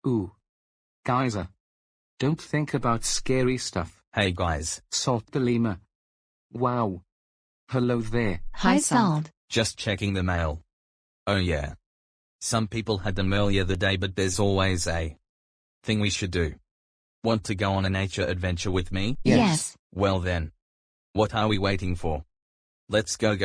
Ooh. Guys, don't think about scary stuff. Hey guys. Salt the lemur. Wow. Hello there. Hi, Salt. Just checking the mail. Oh yeah. Some people had them earlier the day, but there's always a thing we should do. Want to go on a nature adventure with me? Yes. Well then. What are we waiting for? Let's go.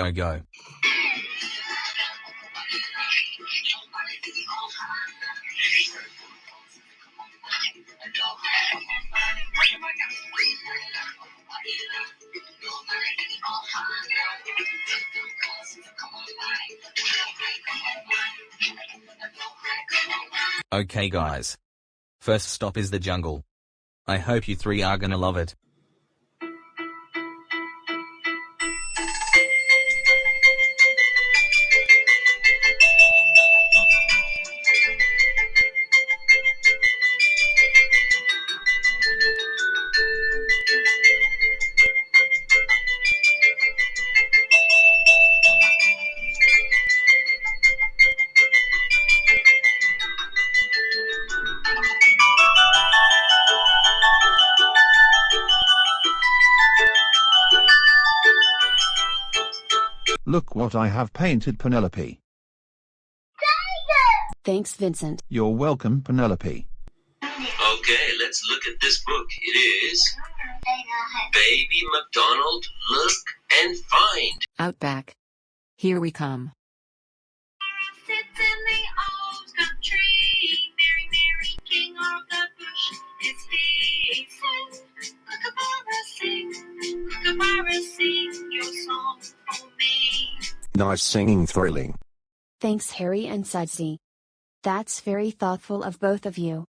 Okay guys. First stop is the jungle. I hope you three are gonna love it. Look what I have painted, Penelope. Thanks, Vincent. You're welcome, Penelope. Okay, let's look at this book. It is Baby MacDonald, Look and Find. Outback. Here we come. Sits in the old gum tree, Mary, Mary, king of the bush, is he says, Kookaburra, sing your song for me. Nice singing, thrilling. Thanks, Harry and Sudsy. That's very thoughtful of both of you.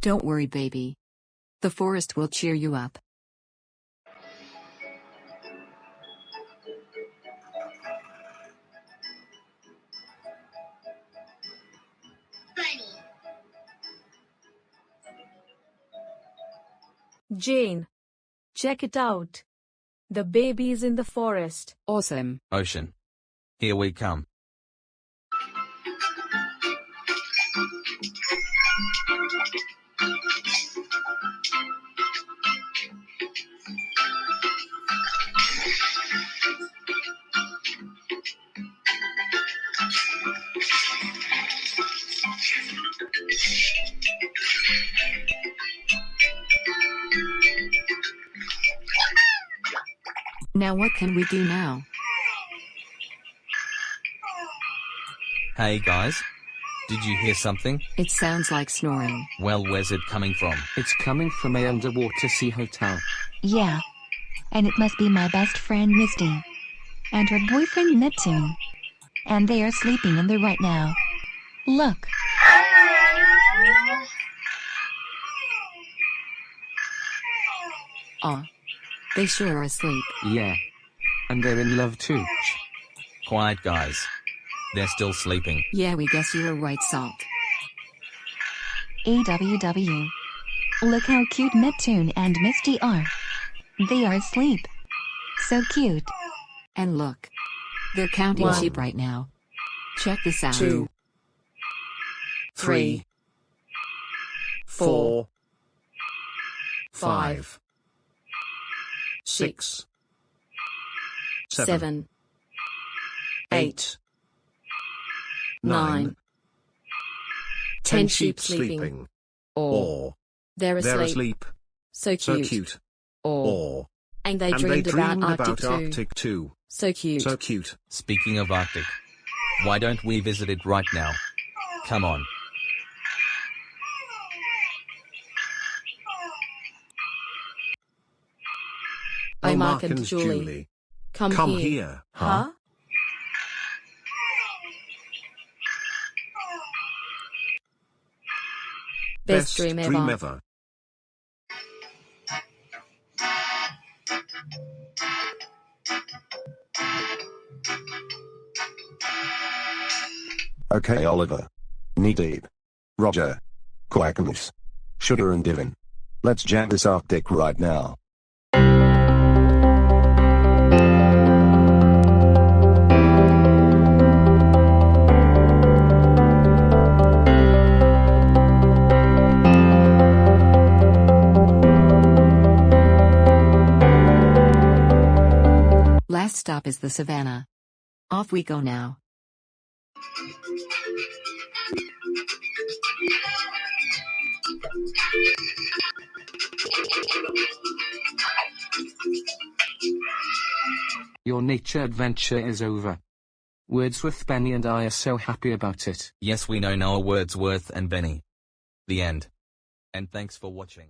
Don't worry, baby. The forest will cheer you up. Jane, check it out. The baby's in the forest. Awesome. Ocean. Here we come. Now what can we do now? Hey guys. Did you hear something? It sounds like snoring. Well, where's it coming from? It's coming from a underwater sea hotel. Yeah. And it must be my best friend Misty. And her boyfriend Neptune. And they are sleeping in there right now. Look. Aw. They sure are asleep. Yeah. And they're in love too. Quiet guys. They're still sleeping. Yeah, we guess you were right, Salt. AWW. Look how cute Neptune and Misty are. They are asleep. So cute. And look. They're counting 1, sheep right now. Check this out. 2, 3, 4, 5, 6, 7, 8, 9, 10 sheep sleeping. Or they're asleep. So cute. Or and they dreamed about Arctic too. So cute. Speaking of Arctic. Why don't we visit it right now? Come on. Hi, Mark and Julie. Come here. Huh? Best dream ever. Okay, Oliver. Knee-deep. Roger. Quackness. Sugar and Divin. Let's jam this Arctic right now. Last stop is the savannah. Off we go now. Your nature adventure is over. Wordsworth, Benny and I are so happy about it. Yes, we know Noah, Wordsworth and Benny. The end. And thanks for watching.